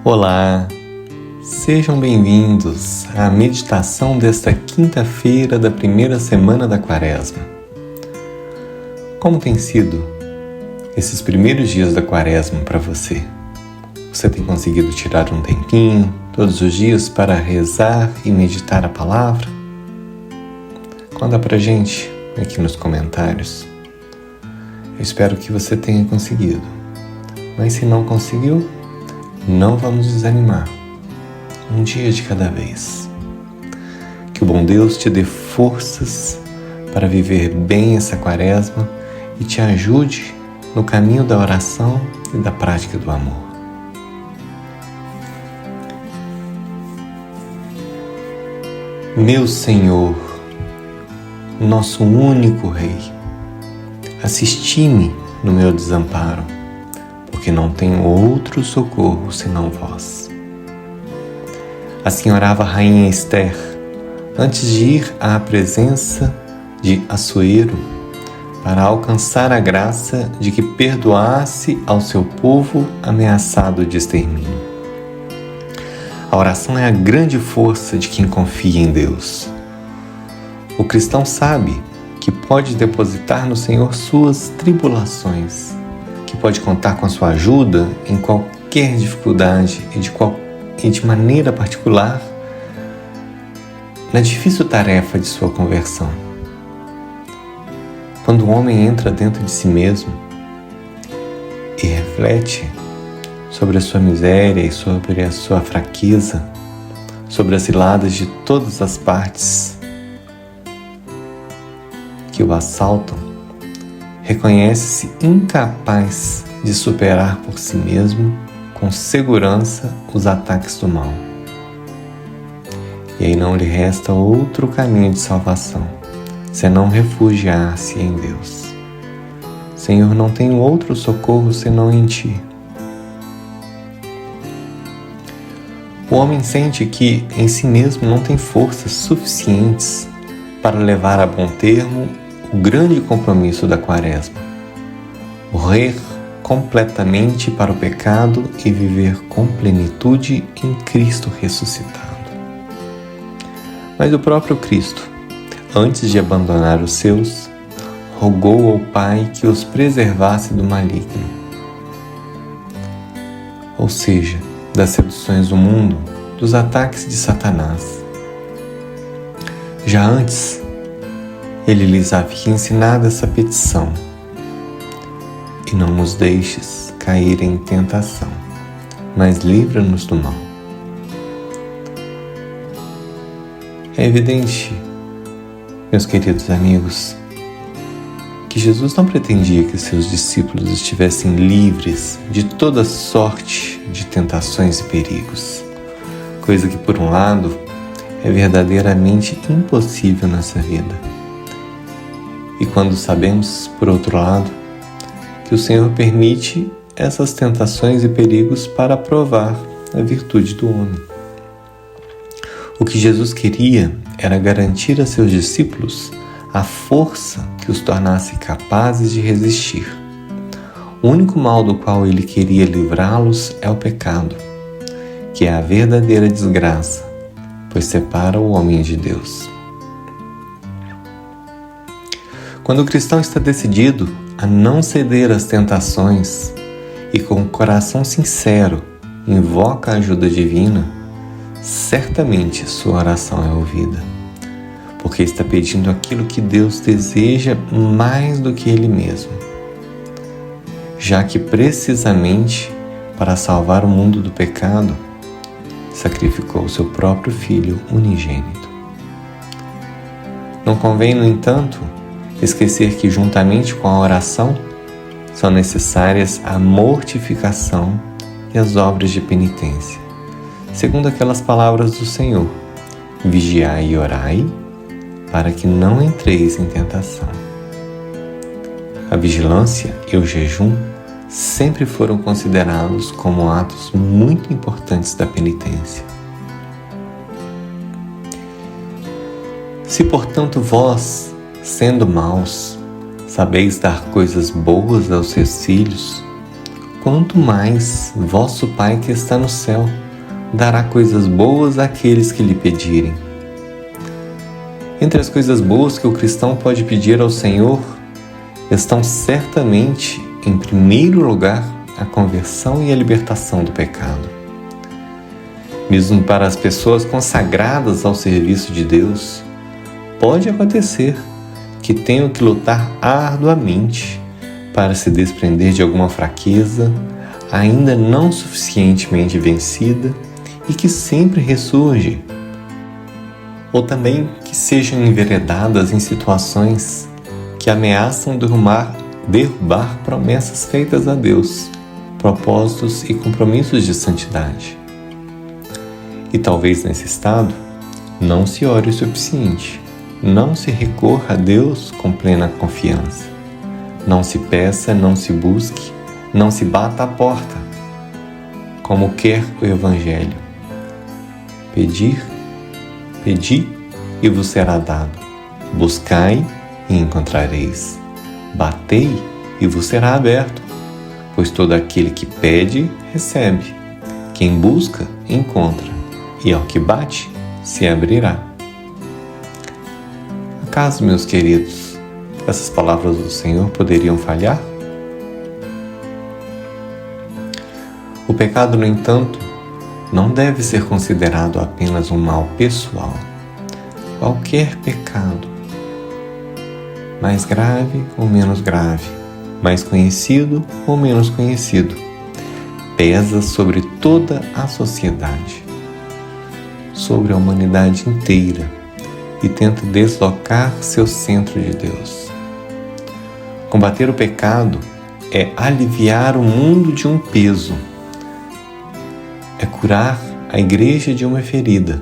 Olá, sejam bem-vindos à meditação desta quinta-feira da primeira semana da Quaresma. Como tem sido esses primeiros dias da Quaresma para você? Você tem conseguido tirar um tempinho todos os dias para rezar e meditar a palavra? Conta pra gente aqui nos comentários. Eu espero que você tenha conseguido. Mas se não conseguiu, não vamos desanimar. Um dia de cada vez. Que o bom Deus te dê forças para viver bem essa Quaresma e te ajude no caminho da oração e da prática do amor. Meu Senhor, nosso único Rei, assisti-me no meu desamparo, porque não tenho outro socorro senão vós. Assim orava a rainha Esther, antes de ir à presença de Assuero, para alcançar a graça de que perdoasse ao seu povo ameaçado de extermínio. A oração é a grande força de quem confia em Deus. O cristão sabe que pode depositar no Senhor suas tribulações, que pode contar com a sua ajuda em qualquer dificuldade e de maneira particular na difícil tarefa de sua conversão. Quando o homem entra dentro de si mesmo e reflete sobre a sua miséria e sobre a sua fraqueza, sobre as ciladas de todas as partes que o assaltam, reconhece-se incapaz de superar por si mesmo com segurança os ataques do mal. E aí não lhe resta outro caminho de salvação, senão refugiar-se em Deus. Senhor, não tenho outro socorro senão em Ti. O homem sente que em si mesmo não tem forças suficientes para levar a bom termo o grande compromisso da Quaresma: morrer completamente para o pecado e viver com plenitude em Cristo ressuscitado. Mas o próprio Cristo, antes de abandonar os seus, rogou ao Pai que os preservasse do maligno, ou seja, das seduções do mundo, dos ataques de Satanás. Já antes, ele lhes havia ensinado essa petição: e não nos deixes cair em tentação, mas livra-nos do mal. É evidente, meus queridos amigos, que Jesus não pretendia que seus discípulos estivessem livres de toda sorte de tentações e perigos, coisa que, por um lado, é verdadeiramente impossível nessa vida. E quando sabemos, por outro lado, que o Senhor permite essas tentações e perigos para provar a virtude do homem. O que Jesus queria era garantir a seus discípulos a força que os tornasse capazes de resistir. O único mal do qual ele queria livrá-los é o pecado, que é a verdadeira desgraça, pois separa o homem de Deus. Quando o cristão está decidido a não ceder às tentações e com o coração sincero invoca a ajuda divina, certamente sua oração é ouvida, porque está pedindo aquilo que Deus deseja mais do que Ele mesmo, já que precisamente para salvar o mundo do pecado, sacrificou o seu próprio Filho unigênito. Não convém, no entanto, esquecer que juntamente com a oração são necessárias a mortificação e as obras de penitência, segundo aquelas palavras do Senhor: vigiai e orai, para que não entreis em tentação. A vigilância e o jejum sempre foram considerados como atos muito importantes da penitência. Se, portanto, vós, sendo maus, sabeis dar coisas boas aos seus filhos, quanto mais vosso Pai que está no céu dará coisas boas àqueles que lhe pedirem. Entre as coisas boas que o cristão pode pedir ao Senhor estão certamente, em primeiro lugar, a conversão e a libertação do pecado. Mesmo para as pessoas consagradas ao serviço de Deus, pode acontecer que tenham que lutar arduamente para se desprender de alguma fraqueza ainda não suficientemente vencida e que sempre ressurge, ou também que sejam enveredadas em situações que ameaçam derrubar promessas feitas a Deus, propósitos e compromissos de santidade. E talvez nesse estado não se ore o suficiente, não se recorra a Deus com plena confiança, não se peça, não se busque, não se bata à porta, como quer o Evangelho. Pedi e vos será dado. Buscai e encontrareis. Batei e vos será aberto. Pois todo aquele que pede, recebe. Quem busca, encontra. E ao que bate, se abrirá. Acaso, meus queridos, essas palavras do Senhor poderiam falhar? O pecado, no entanto, não deve ser considerado apenas um mal pessoal. Qualquer pecado, mais grave ou menos grave, mais conhecido ou menos conhecido, pesa sobre toda a sociedade, sobre a humanidade inteira e tenta deslocar seu centro de Deus. Combater o pecado é aliviar o mundo de um peso, é curar a igreja de uma ferida.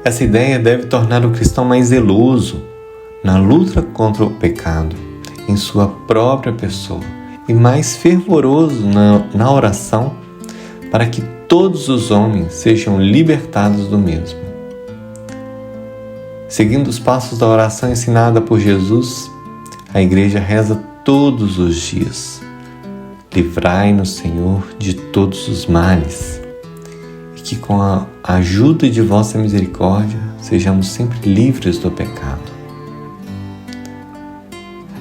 Essa ideia deve tornar o cristão mais zeloso na luta contra o pecado em sua própria pessoa e mais fervoroso na oração para que todos os homens sejam libertados do mesmo. Seguindo os passos da oração ensinada por Jesus, a igreja reza todos os dias: livrai-nos, Senhor, de todos os males, e que com a ajuda de vossa misericórdia sejamos sempre livres do pecado.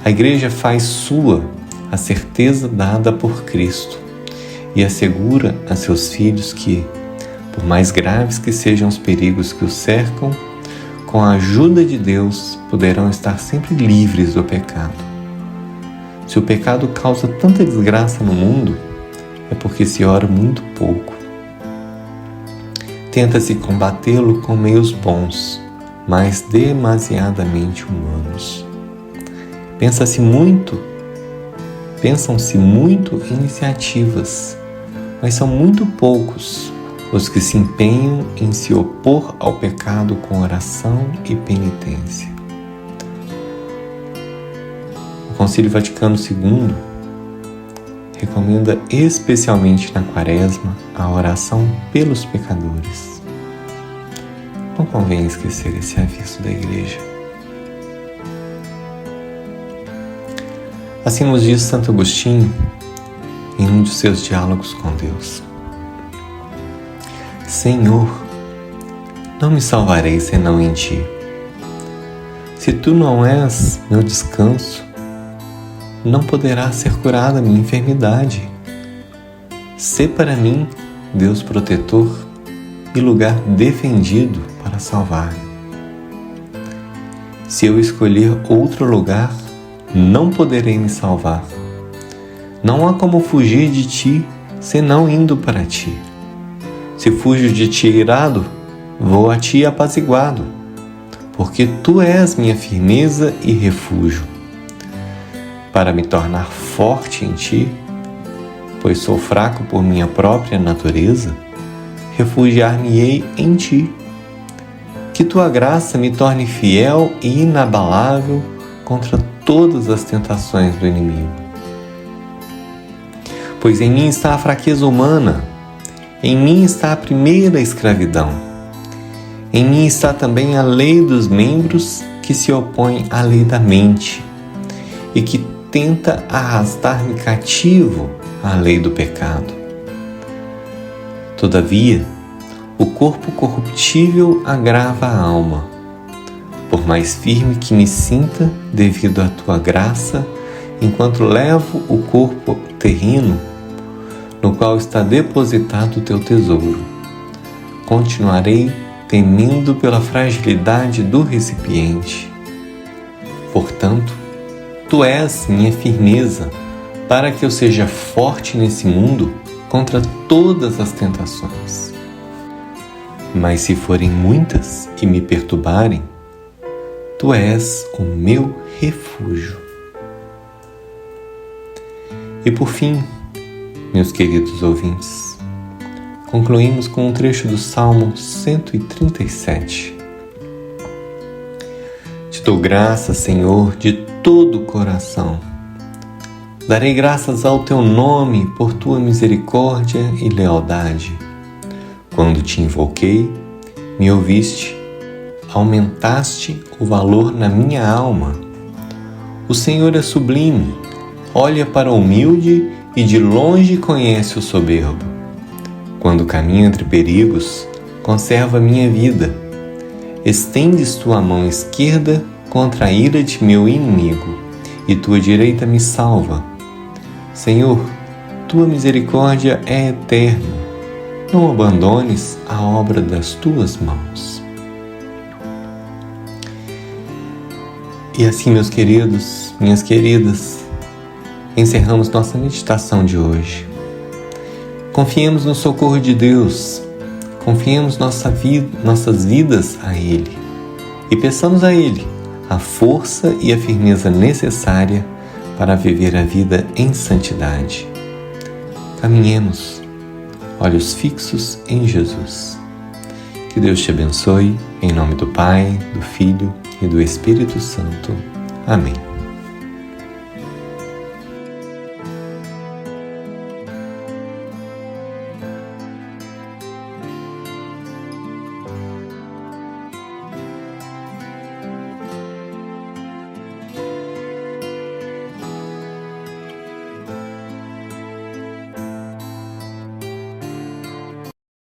A igreja faz sua a certeza dada por Cristo e assegura a seus filhos que, por mais graves que sejam os perigos que os cercam, com a ajuda de Deus poderão estar sempre livres do pecado. Se o pecado causa tanta desgraça no mundo, é porque se ora muito pouco. Tenta-se combatê-lo com meios bons, mas demasiadamente humanos. Pensam-se muito iniciativas, mas são muito poucos os que se empenham em se opor ao pecado com oração e penitência. O Concílio Vaticano II recomenda especialmente na Quaresma a oração pelos pecadores. Não convém esquecer esse aviso da Igreja. Assim nos diz Santo Agostinho em um de seus diálogos com Deus: Senhor, não me salvarei senão em Ti. Se Tu não és meu descanso, não poderá ser curada a minha enfermidade. Sê para mim, Deus protetor, e lugar defendido para salvar-me. Se eu escolher outro lugar, não poderei me salvar. Não há como fugir de Ti, senão indo para Ti. Se fujo de Ti irado, vou a Ti apaziguado, porque Tu és minha firmeza e refúgio. Para me tornar forte em Ti, pois sou fraco por minha própria natureza, refugiar-me-ei em Ti. Que Tua graça me torne fiel e inabalável contra todas as tentações do inimigo. Pois em mim está a fraqueza humana, em mim está a primeira escravidão. Em mim está também a lei dos membros que se opõe à lei da mente, e que tenta arrastar-me cativo à lei do pecado. Todavia, o corpo corruptível agrava a alma. Por mais firme que me sinta devido à tua graça, enquanto levo o corpo terreno, no qual está depositado o teu tesouro, continuarei temendo pela fragilidade do recipiente. Portanto, tu és minha firmeza, para que eu seja forte nesse mundo contra todas as tentações. Mas se forem muitas e me perturbarem, tu és o meu refúgio. E por fim, meus queridos ouvintes, concluímos com um trecho do Salmo 137. Te dou graças, Senhor, de todo o coração. Darei graças ao teu nome por tua misericórdia e lealdade. Quando te invoquei, me ouviste, aumentaste o valor na minha alma. O Senhor é sublime, olha para o humilde e de longe conhece o soberbo. Quando caminho entre perigos, conserva minha vida. Estendes tua mão esquerda contra a ira de meu inimigo, e tua direita me salva. Senhor, tua misericórdia é eterna. Não abandones a obra das tuas mãos. E assim, meus queridos, minhas queridas, encerramos nossa meditação de hoje. Confiemos no socorro de Deus, confiemos nossas vidas a Ele e peçamos a Ele a força e a firmeza necessária para viver a vida em santidade. Caminhemos, olhos fixos em Jesus. Que Deus te abençoe, em nome do Pai, do Filho e do Espírito Santo. Amém.